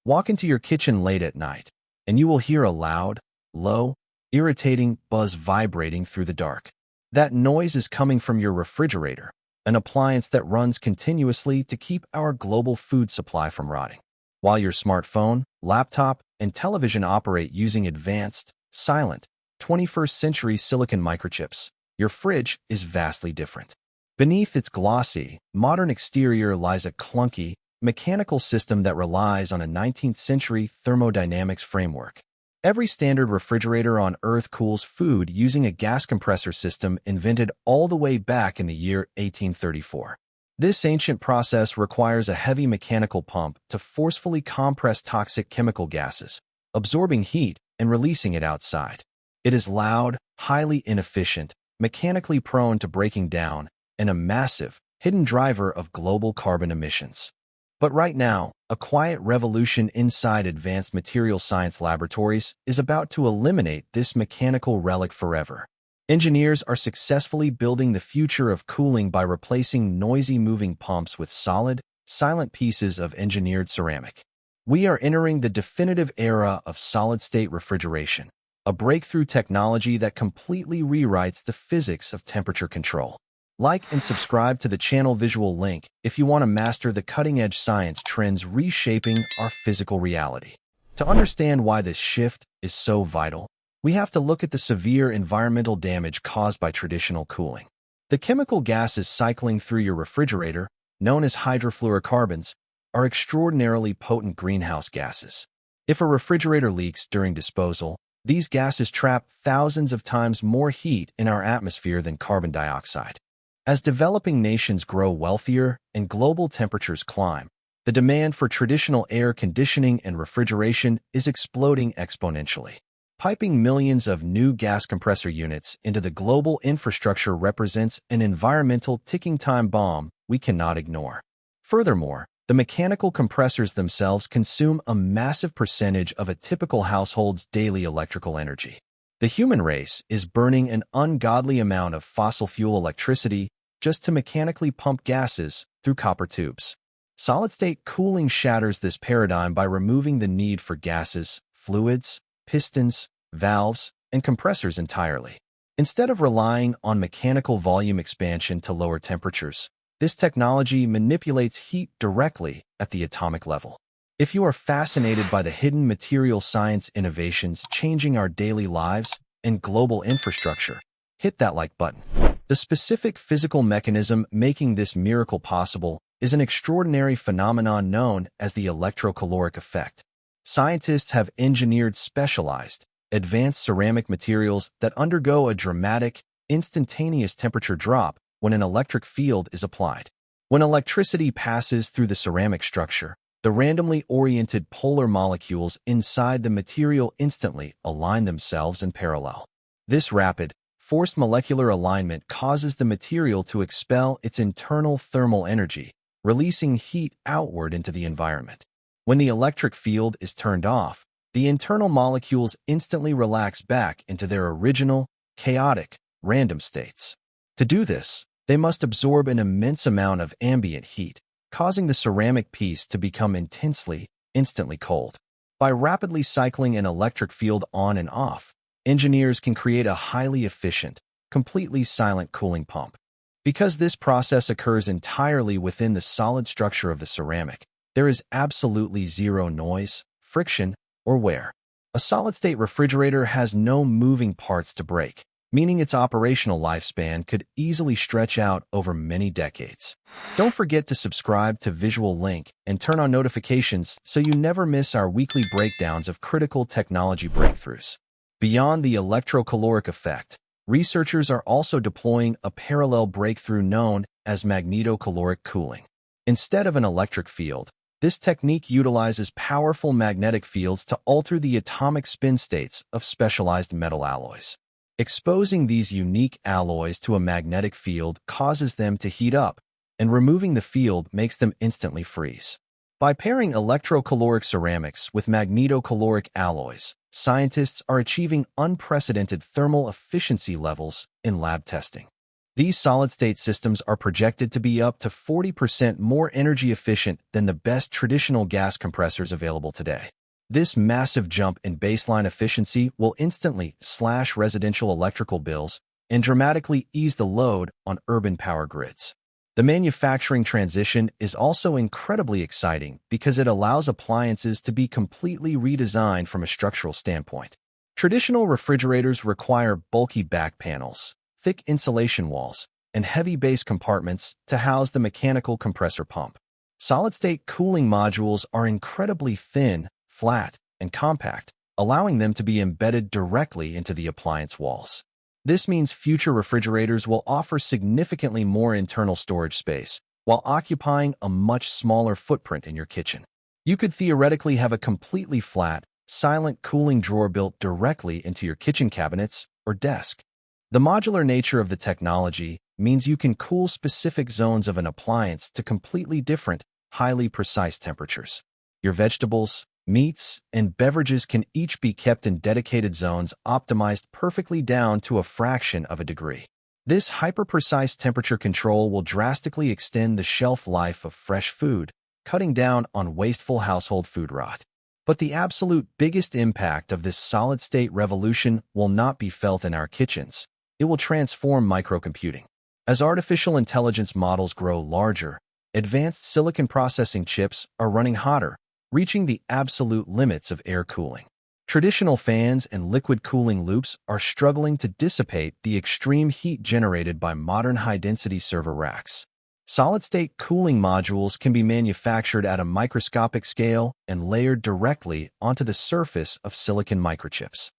Walk into your kitchen late at night, and you will hear a loud, low, irritating buzz vibrating through the dark. That noise is coming from your refrigerator, an appliance that runs continuously to keep our global food supply from rotting. While your smartphone, laptop, and television operate using advanced, silent, 21st-century silicon microchips, your fridge is vastly different. Beneath its glossy, modern exterior lies a clunky, mechanical system that relies on a 19th-century thermodynamics framework. Every standard refrigerator on Earth cools food using a gas compressor system invented all the way back in the year 1834. This ancient process requires a heavy mechanical pump to forcefully compress toxic chemical gases, absorbing heat and releasing it outside. It is loud, highly inefficient, mechanically prone to breaking down, and a massive, hidden driver of global carbon emissions. But right now, a quiet revolution inside advanced material science laboratories is about to eliminate this mechanical relic forever. Engineers are successfully building the future of cooling by replacing noisy moving pumps with solid, silent pieces of engineered ceramic. We are entering the definitive era of solid-state refrigeration, a breakthrough technology that completely rewrites the physics of temperature control. Like and subscribe to the channel visual link if you want to master the cutting-edge science trends reshaping our physical reality. To understand why this shift is so vital, we have to look at the severe environmental damage caused by traditional cooling. The chemical gases cycling through your refrigerator, known as hydrofluorocarbons, are extraordinarily potent greenhouse gases. If a refrigerator leaks during disposal, these gases trap thousands of times more heat in our atmosphere than carbon dioxide. As developing nations grow wealthier and global temperatures climb, the demand for traditional air conditioning and refrigeration is exploding exponentially. Piping millions of new gas compressor units into the global infrastructure represents an environmental ticking time bomb we cannot ignore. Furthermore, the mechanical compressors themselves consume a massive percentage of a typical household's daily electrical energy. The human race is burning an ungodly amount of fossil fuel electricity just to mechanically pump gases through copper tubes. Solid-state cooling shatters this paradigm by removing the need for gases, fluids, pistons, valves, and compressors entirely. Instead of relying on mechanical volume expansion to lower temperatures, this technology manipulates heat directly at the atomic level. If you are fascinated by the hidden material science innovations changing our daily lives and global infrastructure, hit that like button. The specific physical mechanism making this miracle possible is an extraordinary phenomenon known as the electrocaloric effect. Scientists have engineered specialized, advanced ceramic materials that undergo a dramatic, instantaneous temperature drop when an electric field is applied. When electricity passes through the ceramic structure, the randomly oriented polar molecules inside the material instantly align themselves in parallel. This rapid, forced molecular alignment causes the material to expel its internal thermal energy, releasing heat outward into the environment. When the electric field is turned off, the internal molecules instantly relax back into their original, chaotic, random states. To do this, they must absorb an immense amount of ambient heat, causing the ceramic piece to become instantly cold. By rapidly cycling an electric field on and off, engineers can create a highly efficient, completely silent cooling pump. Because this process occurs entirely within the solid structure of the ceramic, there is absolutely zero noise, friction, or wear. A solid-state refrigerator has no moving parts to break, meaning its operational lifespan could easily stretch out over many decades. Don't forget to subscribe to Visual Link and turn on notifications so you never miss our weekly breakdowns of critical technology breakthroughs. Beyond the electrocaloric effect, researchers are also deploying a parallel breakthrough known as magnetocaloric cooling. Instead of an electric field, this technique utilizes powerful magnetic fields to alter the atomic spin states of specialized metal alloys. Exposing these unique alloys to a magnetic field causes them to heat up, and removing the field makes them instantly freeze. By pairing electrocaloric ceramics with magnetocaloric alloys, scientists are achieving unprecedented thermal efficiency levels in lab testing. These solid-state systems are projected to be up to 40% more energy efficient than the best traditional gas compressors available today. This massive jump in baseline efficiency will instantly slash residential electrical bills and dramatically ease the load on urban power grids. The manufacturing transition is also incredibly exciting because it allows appliances to be completely redesigned from a structural standpoint. Traditional refrigerators require bulky back panels, thick insulation walls, and heavy base compartments to house the mechanical compressor pump. Solid-state cooling modules are incredibly thin, flat, and compact, allowing them to be embedded directly into the appliance walls. This means future refrigerators will offer significantly more internal storage space, while occupying a much smaller footprint in your kitchen. You could theoretically have a completely flat, silent cooling drawer built directly into your kitchen cabinets or desk. The modular nature of the technology means you can cool specific zones of an appliance to completely different, highly precise temperatures. Your vegetables, meats, and beverages can each be kept in dedicated zones optimized perfectly down to a fraction of a degree. This hyper-precise temperature control will drastically extend the shelf life of fresh food, cutting down on wasteful household food rot. But the absolute biggest impact of this solid-state revolution will not be felt in our kitchens. It will transform microcomputing. As artificial intelligence models grow larger, advanced silicon processing chips are running hotter, reaching the absolute limits of air cooling. Traditional fans and liquid cooling loops are struggling to dissipate the extreme heat generated by modern high-density server racks. Solid-state cooling modules can be manufactured at a microscopic scale and layered directly onto the surface of silicon microchips.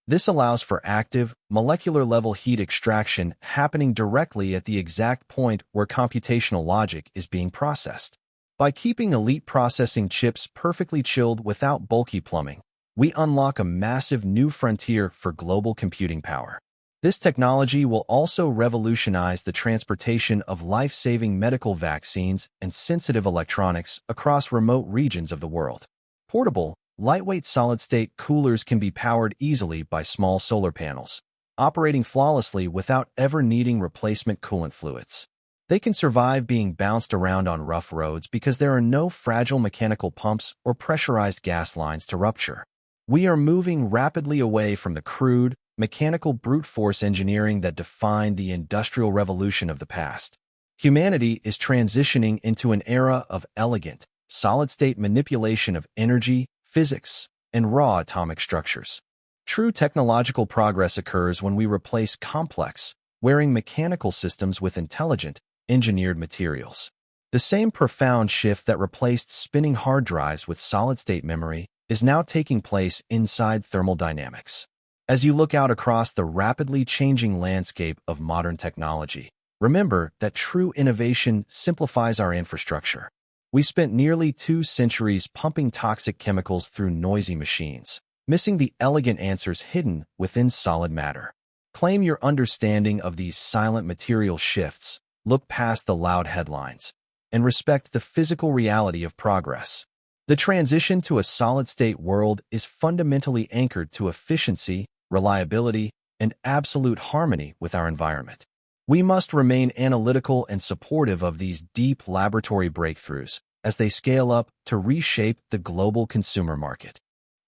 This allows for active, molecular-level heat extraction happening directly at the exact point where computational logic is being processed. By keeping elite processing chips perfectly chilled without bulky plumbing, we unlock a massive new frontier for global computing power. This technology will also revolutionize the transportation of life-saving medical vaccines and sensitive electronics across remote regions of the world. Portable, lightweight solid-state coolers can be powered easily by small solar panels, operating flawlessly without ever needing replacement coolant fluids. They can survive being bounced around on rough roads because there are no fragile mechanical pumps or pressurized gas lines to rupture. We are moving rapidly away from the crude, mechanical brute force engineering that defined the industrial revolution of the past. Humanity is transitioning into an era of elegant, solid-state manipulation of energy, physics, and raw atomic structures. True technological progress occurs when we replace complex, wearing mechanical systems with intelligent, engineered materials. The same profound shift that replaced spinning hard drives with solid-state memory is now taking place inside thermodynamics. As you look out across the rapidly changing landscape of modern technology, remember that true innovation simplifies our infrastructure. We spent nearly 2 centuries pumping toxic chemicals through noisy machines, missing the elegant answers hidden within solid matter. Claim your understanding of these silent material shifts, look past the loud headlines, and respect the physical reality of progress. The transition to a solid-state world is fundamentally anchored to efficiency, reliability, and absolute harmony with our environment. We must remain analytical and supportive of these deep laboratory breakthroughs as they scale up to reshape the global consumer market.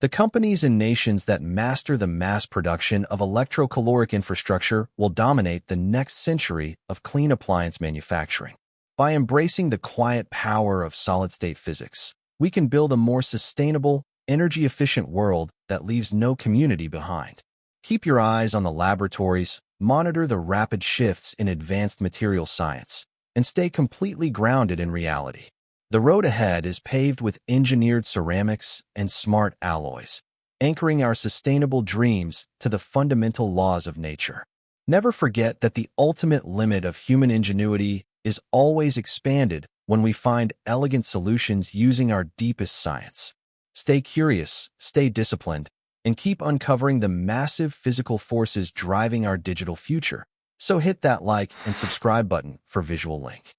The companies and nations that master the mass production of electrocaloric infrastructure will dominate the next century of clean appliance manufacturing. By embracing the quiet power of solid-state physics, we can build a more sustainable, energy-efficient world that leaves no community behind. Keep your eyes on the laboratories, monitor the rapid shifts in advanced material science, and stay completely grounded in reality. The road ahead is paved with engineered ceramics and smart alloys, anchoring our sustainable dreams to the fundamental laws of nature. Never forget that the ultimate limit of human ingenuity is always expanded when we find elegant solutions using our deepest science. Stay curious, stay disciplined, and keep uncovering the massive physical forces driving our digital future. So hit that like and subscribe button for visual link.